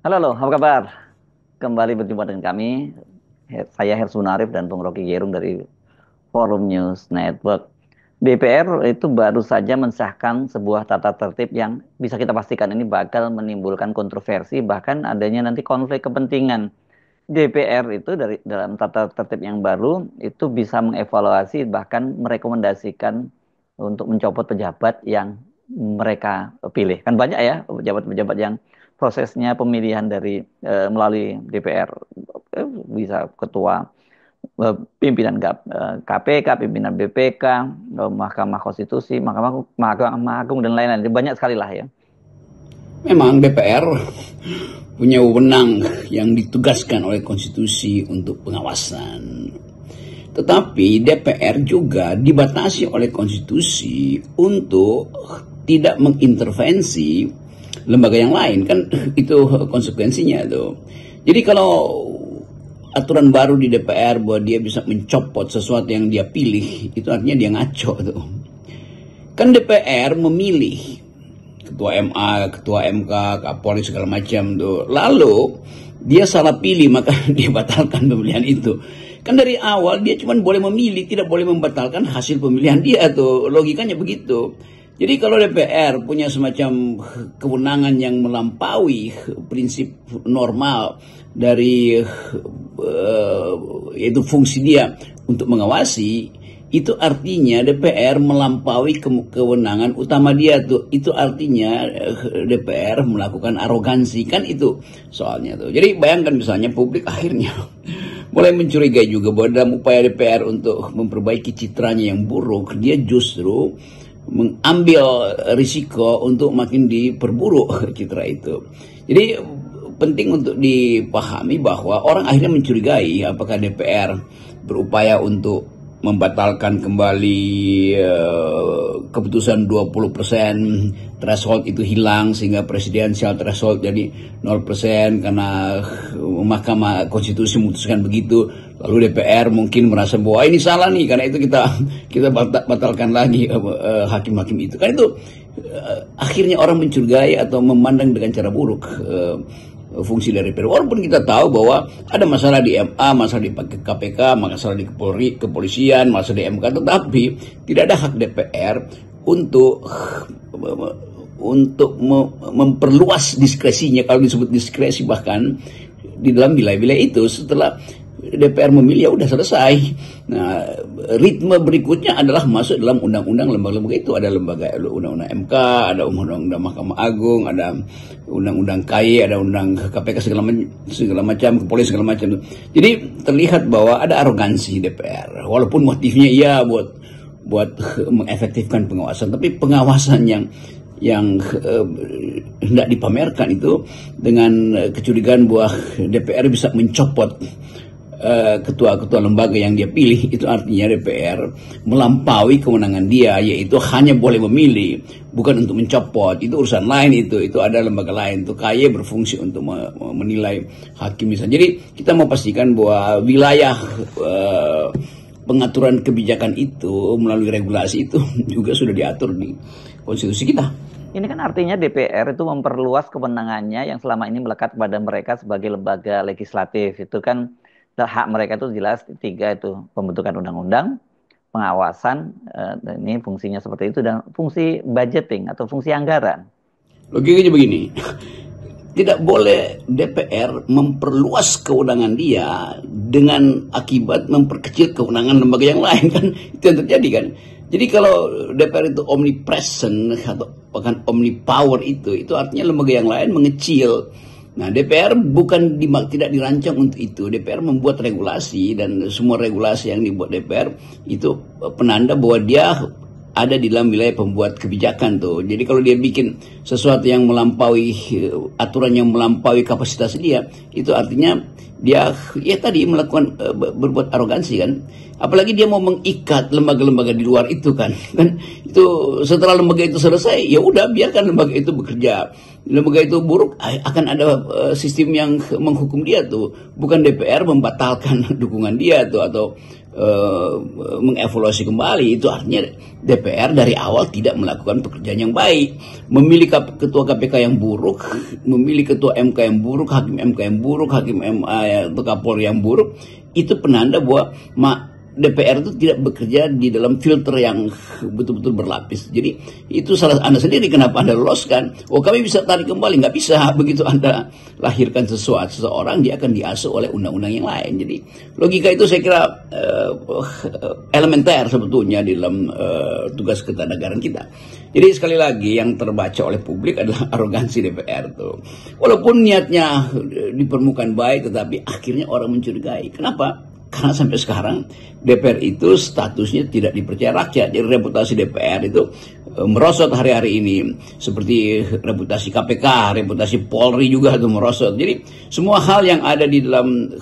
Halo, halo, apa kabar? Kembali berjumpa dengan kami. Saya Hersun Arif dan Bung Rocky Gerung dari Forum News Network. DPR itu baru saja mensahkan sebuah tata tertib yang bisa kita pastikan ini bakal menimbulkan kontroversi, bahkan adanya nanti konflik kepentingan. DPR itu dalam tata tertib yang baru itu bisa mengevaluasi bahkan merekomendasikan untuk mencopot pejabat yang mereka pilih. Kan banyak ya pejabat-pejabat yang prosesnya pemilihan dari melalui DPR, bisa ketua, pimpinan KPK, pimpinan BPK, Mahkamah Konstitusi, Mahkamah Agung dan lain-lain. Banyak sekali lah ya. Memang DPR punya wewenang yang ditugaskan oleh konstitusi untuk pengawasan. Tetapi DPR juga dibatasi oleh konstitusi untuk tidak mengintervensi lembaga yang lain, kan itu konsekuensinya tuh. Jadi kalau aturan baru di DPR bahwa dia bisa mencopot sesuatu yang dia pilih, itu artinya dia ngaco tuh. Kan DPR memilih ketua MA, ketua MK, Kapolri segala macam tuh. Lalu dia salah pilih maka dia batalkan pemilihan itu. Kan dari awal dia cuma boleh memilih, tidak boleh membatalkan hasil pemilihan dia tuh. Logikanya begitu. Jadi kalau DPR punya semacam kewenangan yang melampaui prinsip normal dari yaitu fungsi dia untuk mengawasi, itu artinya DPR melampaui kewenangan utama dia tuh. Itu artinya DPR melakukan arogansi, kan itu soalnya tuh. Jadi bayangkan misalnya publik akhirnya mulai mencurigai juga bahwa dalam upaya DPR untuk memperbaiki citranya yang buruk, dia justru mengambil risiko untuk makin diperburuk citra itu. Jadi penting untuk dipahami bahwa orang akhirnya mencurigai apakah DPR berupaya untuk membatalkan kembali keputusan 20% threshold itu hilang sehingga presidensial threshold jadi 0% karena Mahkamah Konstitusi memutuskan begitu. Lalu DPR mungkin merasa bahwa ini salah nih, karena itu kita batalkan lagi hakim-hakim itu. Kan itu akhirnya orang mencurigai atau memandang dengan cara buruk fungsi dari DPR. Walaupun kita tahu bahwa ada masalah di MA, masalah di KPK, masalah di kepolisian, masalah di MK, tetapi tidak ada hak DPR untuk memperluas diskresinya, kalau disebut diskresi bahkan di dalam wilayah-wilayah itu. Setelah DPR memilih ya udah selesai. Nah, ritme berikutnya adalah masuk dalam undang-undang lembaga-lembaga itu. Ada lembaga undang-undang MK, ada undang-undang Mahkamah Agung, ada undang-undang KY, ada undang KPK segala macam, kepolisian segala macam. Jadi terlihat bahwa ada arogansi DPR. Walaupun motifnya iya buat mengefektifkan pengawasan, tapi pengawasan yang hendak dipamerkan itu dengan kecurigaan bahwa DPR bisa mencopot ketua-ketua lembaga yang dia pilih, itu artinya DPR melampaui kewenangan dia, yaitu hanya boleh memilih, bukan untuk mencopot. Itu urusan lain, itu ada lembaga lain. Itu KY berfungsi untuk menilai hakim misalnya. Jadi kita mau pastikan bahwa wilayah pengaturan kebijakan itu melalui regulasi itu juga sudah diatur di konstitusi kita. Ini kan artinya DPR itu memperluas kewenangannya yang selama ini melekat pada mereka sebagai lembaga legislatif. Itu kan hak mereka itu jelas tiga itu: pembentukan undang-undang, pengawasan, ini fungsinya seperti itu, dan fungsi budgeting atau fungsi anggaran. Logikanya begini, tidak boleh DPR memperluas kewenangan dia dengan akibat memperkecil kewenangan lembaga yang lain, kan itu yang terjadi kan. Jadi kalau DPR itu omnipresent atau bahkan omnipower, itu artinya lembaga yang lain mengecil. Nah, DPR tidak dirancang untuk itu. DPR membuat regulasi, dan semua regulasi yang dibuat DPR itu penanda bahwa dia ada di dalam wilayah pembuat kebijakan tuh. Jadi kalau dia bikin sesuatu yang melampaui aturan yang melampaui kapasitas dia, itu artinya dia ya tadi melakukan berbuat arogansi kan. Apalagi dia mau mengikat lembaga-lembaga di luar itu kan itu setelah lembaga itu selesai ya udah biarkan lembaga itu bekerja lembaga itu buruk, akan ada sistem yang menghukum dia tuh. Bukan DPR membatalkan dukungan dia tuh atau mengevaluasi kembali. Itu artinya DPR dari awal tidak melakukan pekerjaan yang baik. Memilih ketua KPK yang buruk, memilih ketua MK yang buruk, hakim MK yang buruk, hakim MA atau Kapolri yang buruk, itu penanda bahwa DPR itu tidak bekerja di dalam filter yang betul-betul berlapis. Jadi itu salah Anda sendiri kenapa Anda loloskan. Oh, kami bisa tarik kembali, nggak bisa. Begitu Anda lahirkan seseorang, dia akan diasuh oleh undang-undang yang lain. Jadi logika itu saya kira elementer sebetulnya di dalam tugas ketatanegaraan kita. Jadi sekali lagi yang terbaca oleh publik adalah arogansi DPR tuh. Walaupun niatnya di permukaan baik, tetapi akhirnya orang mencurigai. Kenapa? Karena sampai sekarang DPR itu statusnya tidak dipercaya rakyat. Jadi reputasi DPR itu merosot hari-hari ini. Seperti reputasi KPK, reputasi Polri juga itu merosot. Jadi semua hal yang ada di dalam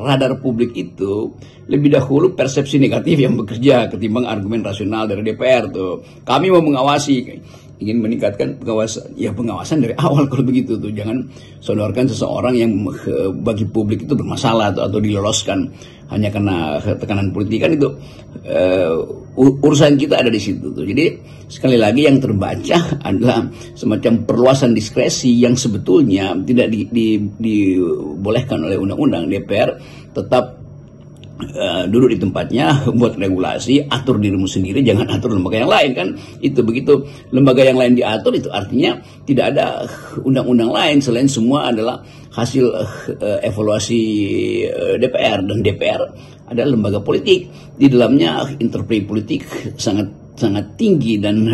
radar publik itu lebih dahulu persepsi negatif yang bekerja ketimbang argumen rasional dari DPR tuh. Kami mau mengawasi, ingin meningkatkan pengawasan. Ya pengawasan dari awal kalau begitu tuh. Jangan sodorkan seseorang yang bagi publik itu bermasalah atau diloloskan hanya karena tekanan politik. Kan itu urusan kita ada di situ tuh. Jadi sekali lagi yang terbaca adalah semacam perluasan diskresi yang sebetulnya tidak dibolehkan oleh undang-undang. DPR tetap duduk di tempatnya, buat regulasi, atur dirimu sendiri, jangan atur lembaga yang lain. Kan itu begitu lembaga yang lain diatur, itu artinya tidak ada undang-undang lain selain semua adalah hasil evaluasi DPR. Dan DPR adalah lembaga politik, di dalamnya interplay politik sangat tinggi dan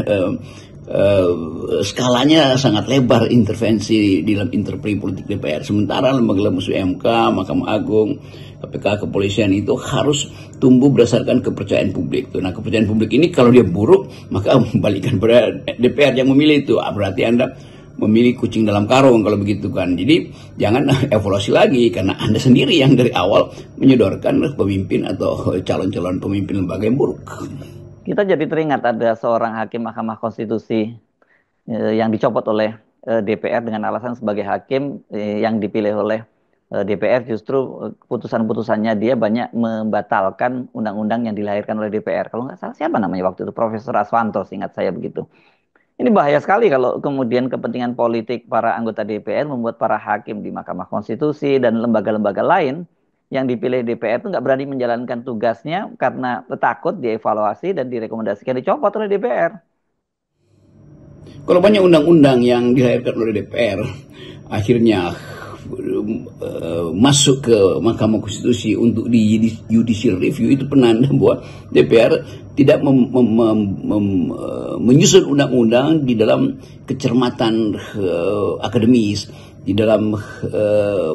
skalanya sangat lebar intervensi di dalam interplay politik DPR. Sementara lembaga-lembaga MK, Mahkamah Agung, KPK, kepolisian itu harus tumbuh berdasarkan kepercayaan publik. Nah, kepercayaan publik ini kalau dia buruk, maka kembalikan pada DPR yang memilih itu. Berarti Anda memilih kucing dalam karung kalau begitu kan. Jadi jangan evaluasi lagi karena Anda sendiri yang dari awal menyodorkan pemimpin atau calon-calon pemimpin lembaga yang buruk. Kita jadi teringat ada seorang hakim Mahkamah Konstitusi yang dicopot oleh DPR dengan alasan sebagai hakim yang dipilih oleh DPR, justru putusan-putusannya dia banyak membatalkan undang-undang yang dilahirkan oleh DPR. Kalau nggak salah siapa namanya waktu itu, Profesor Aswanto, seingat saya begitu. Ini bahaya sekali kalau kemudian kepentingan politik para anggota DPR membuat para hakim di Mahkamah Konstitusi dan lembaga-lembaga lain yang dipilih DPR itu nggak berani menjalankan tugasnya karena takut dievaluasi dan direkomendasikan dicopot oleh DPR. Kalau banyak undang-undang yang dilahirkan oleh DPR akhirnya masuk ke Mahkamah Konstitusi untuk di judicial review, itu penanda bahwa DPR tidak menyusun undang-undang di dalam kecermatan akademis, di dalam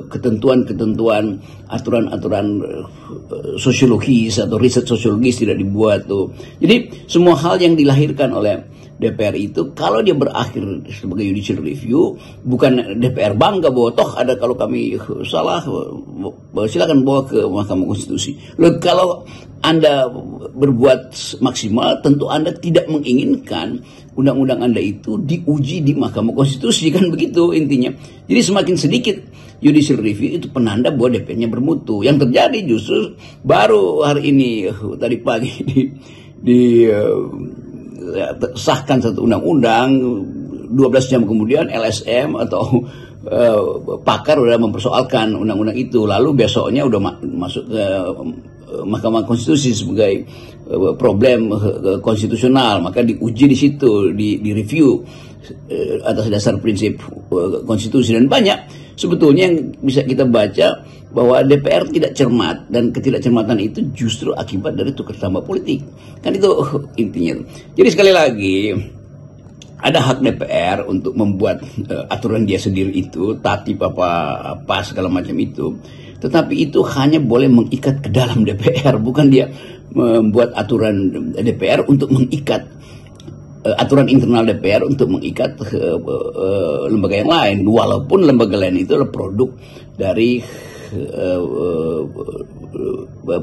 ketentuan-ketentuan, aturan-aturan sosiologis atau riset sosiologis tidak dibuat tuh. Jadi semua hal yang dilahirkan oleh DPR itu kalau dia berakhir sebagai judicial review, bukan DPR bangga bahwa toh ada kalau kami salah silakan bawa ke Mahkamah Konstitusi. Lalu kalau Anda berbuat maksimal, tentu Anda tidak menginginkan undang-undang Anda itu diuji di Mahkamah Konstitusi, kan begitu intinya. Jadi semakin sedikit judicial review itu penanda bahwa DPR-nya bermutu. Yang terjadi justru baru hari ini tadi pagi sahkan satu undang-undang, 12 jam kemudian LSM atau pakar udah mempersoalkan undang-undang itu, lalu besoknya udah masuk ke Mahkamah Konstitusi sebagai problem konstitusional, maka diuji di situ, di review atas dasar prinsip konstitusi. Dan banyak sebetulnya yang bisa kita baca bahwa DPR tidak cermat, dan ketidakcermatan itu justru akibat dari tukar tambah politik. Kan itu intinya. Jadi sekali lagi, ada hak DPR untuk membuat aturan dia sendiri itu, tatip apa segala macam itu. Tetapi itu hanya boleh mengikat ke dalam DPR, bukan dia membuat aturan DPR untuk mengikat aturan internal DPR untuk mengikat lembaga yang lain, walaupun lembaga lain itu adalah produk dari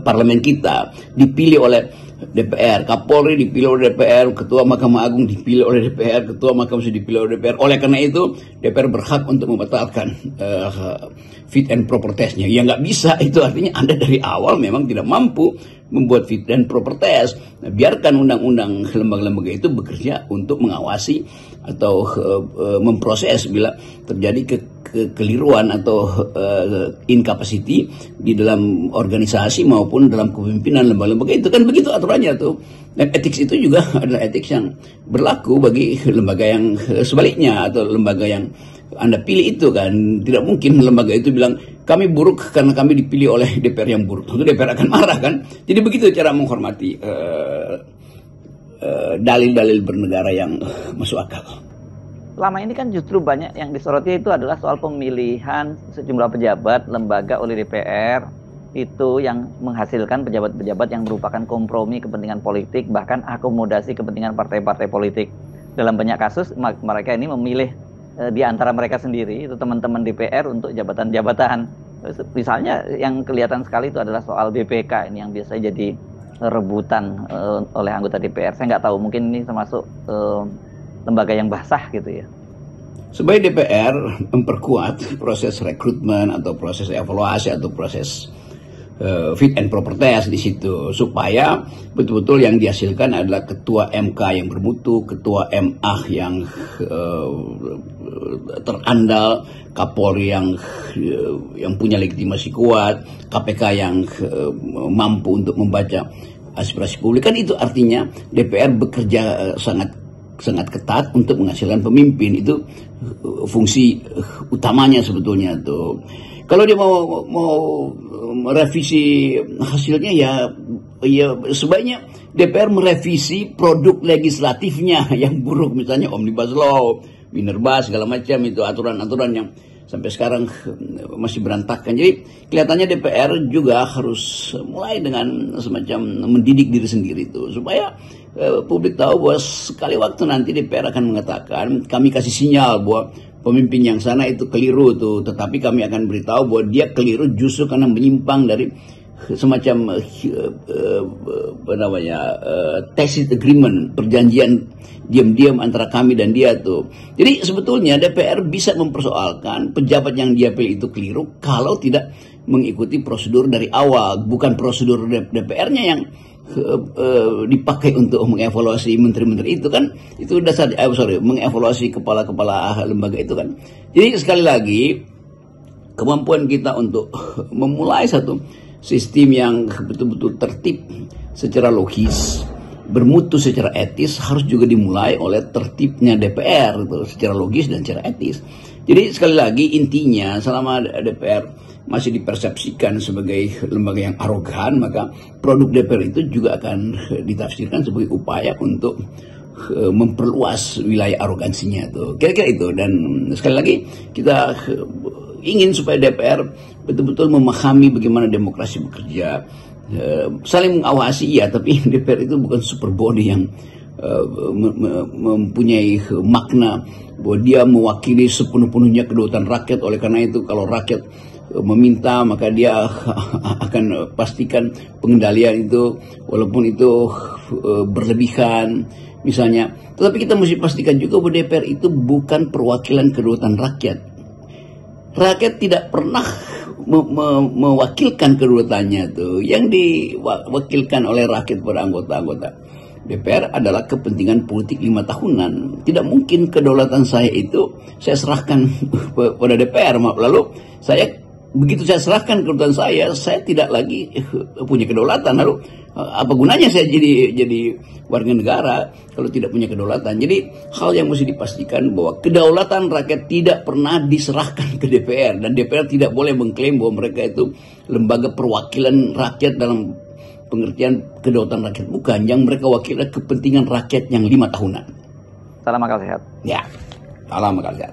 parlemen kita dipilih oleh DPR, Kapolri dipilih oleh DPR, Ketua Mahkamah Agung dipilih oleh DPR, Ketua Mahkamah Konstitusi dipilih oleh DPR. Oleh karena itu DPR berhak untuk membatalkan fit and proper testnya. Ya nggak bisa, itu artinya Anda dari awal memang tidak mampu membuat fit and proper test. Nah, biarkan undang-undang lembaga-lembaga itu bekerja untuk mengawasi atau memproses bila terjadi kekeliruan atau incapacity di dalam organisasi maupun dalam kepemimpinan lembaga-lembaga itu, kan begitu aturannya tuh. Dan etik itu juga adalah etik yang berlaku bagi lembaga yang sebaliknya atau lembaga yang Anda pilih itu kan. Tidak mungkin lembaga itu bilang kami buruk karena kami dipilih oleh DPR yang buruk. Tentu DPR akan marah kan. Jadi begitu cara menghormati dalil-dalil bernegara yang masuk akal. Selama ini kan justru banyak yang disoroti itu adalah soal pemilihan sejumlah pejabat lembaga oleh DPR itu yang menghasilkan pejabat-pejabat yang merupakan kompromi kepentingan politik, bahkan akomodasi kepentingan partai-partai politik. Dalam banyak kasus mereka ini memilih di antara mereka sendiri, itu teman-teman DPR untuk jabatan-jabatan. Misalnya yang kelihatan sekali itu adalah soal BPK ini yang biasanya jadi rebutan oleh anggota DPR. Saya nggak tahu, mungkin ini termasuk lembaga yang basah gitu ya. Sebagai DPR memperkuat proses rekrutmen atau proses evaluasi atau proses fit and proper test di situ, supaya betul-betul yang dihasilkan adalah ketua MK yang bermutu, ketua MA yang terandal, Kapolri yang punya legitimasi kuat, KPK yang mampu untuk membaca aspirasi publik. Kan itu artinya DPR bekerja sangat ketat untuk menghasilkan pemimpin. Itu fungsi utamanya sebetulnya tuh. Kalau dia mau merevisi hasilnya ya sebaiknya DPR merevisi produk legislatifnya yang buruk, misalnya Omnibus Law, Minerba, segala macam itu aturan-aturan yang sampai sekarang masih berantakan. Jadi kelihatannya DPR juga harus mulai dengan semacam mendidik diri sendiri itu, supaya publik tahu bahwa sekali waktu nanti DPR akan mengatakan kami kasih sinyal bahwa pemimpin yang sana itu keliru tuh, tetapi kami akan beritahu bahwa dia keliru justru karena menyimpang dari semacam tacit agreement, perjanjian diam-diam antara kami dan dia tuh. Jadi sebetulnya DPR bisa mempersoalkan pejabat yang dia pilih itu keliru kalau tidak mengikuti prosedur dari awal, bukan prosedur DPR-nya yang dipakai untuk mengevaluasi menteri-menteri itu kan. Itu dasar mengevaluasi kepala-kepala lembaga itu kan. Jadi sekali lagi kemampuan kita untuk memulai satu sistem yang betul-betul tertib secara logis, bermutu secara etis, harus juga dimulai oleh tertibnya DPR gitu, secara logis dan secara etis. Jadi sekali lagi intinya, selama DPR masih dipersepsikan sebagai lembaga yang arogan, maka produk DPR itu juga akan ditafsirkan sebagai upaya untuk memperluas wilayah arogansinya tuh. Kira-kira itu. Dan sekali lagi kita ingin supaya DPR betul-betul memahami bagaimana demokrasi bekerja, saling mengawasi ya, tapi DPR itu bukan super body yang mempunyai makna bahwa dia mewakili sepenuh-penuhnya kedaulatan rakyat. Oleh karena itu kalau rakyat meminta maka dia akan pastikan pengendalian itu, walaupun itu berlebihan misalnya. Tetapi kita mesti pastikan juga bahwa DPR itu bukan perwakilan kedaulatan rakyat. Rakyat tidak pernah mewakilkan kedaulatannya tuh. Yang diwakilkan oleh rakyat pada anggota-anggota DPR adalah kepentingan politik 5 tahunan. Tidak mungkin kedaulatan saya itu saya serahkan pada DPR. Lalu begitu saya serahkan kedaulatan saya tidak lagi punya kedaulatan. Lalu apa gunanya saya jadi warga negara kalau tidak punya kedaulatan? Jadi hal yang mesti dipastikan bahwa kedaulatan rakyat tidak pernah diserahkan ke DPR, dan DPR tidak boleh mengklaim bahwa mereka itu lembaga perwakilan rakyat dalam pengertian kedaulatan rakyat. Bukan, yang mereka wakil adalah kepentingan rakyat yang 5 tahunan. Salam akal sehat. Ya, salam akal sehat.